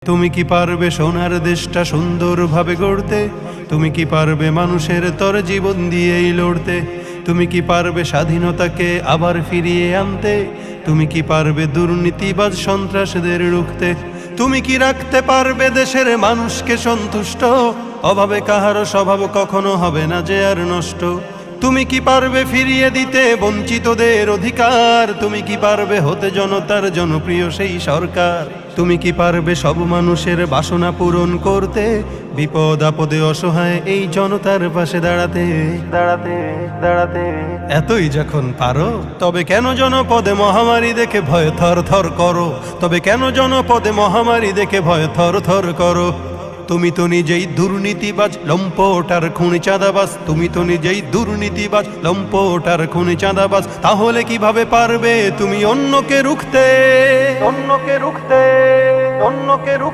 তুমি কি পারবে সোনার দেশটা সুন্দরভাবে গড়তে? তুমি কি পারবে মানুষের তর জীবন দিয়েই লড়তে? তুমি কি পারবে স্বাধীনতাকে আবার ফিরিয়ে আনতে? তুমি কি পারবে দুর্নীতিবাজ সন্ত্রাসীদের রুখতে? তুমি কি রাখতে পারবে দেশের মানুষকে সন্তুষ্ট? অভাবে কাহারও স্বভাব কখনো হবে না যে আর নষ্ট। তুমি কি পারবে ফিরিয়ে দিতে বঞ্চিতদের অধিকার? তুমি কি পারবে হতে জনতার জনপ্রিয় সেই সরকার? তুমি কি পারবে সব মানুষের বাসনা পূরণ করতে? বিপদ আপদে অসহায় এই জনতার পাশে দাঁড়াতে দাঁড়াতে দাঁড়াতে এতই যখন পারো, তবে কেন জনপদে মহামারী দেখে ভয় থর থর করো? তবে কেন জনপদে মহামারী দেখে ভয় থর থর করো? তুমি তো নিজেই দুর্নীতিবাজ, লম্পট আর খুনি চাঁদাবাজ। তুমি তো নিজেই দুর্নীতিবাজ, লম্পট আর খুনি চাঁদাবাজ। তাহলে কিভাবে পারবে তুমি অন্যকে রুখতে? অন্যকে রুখতে, অন্যকে রুখতে।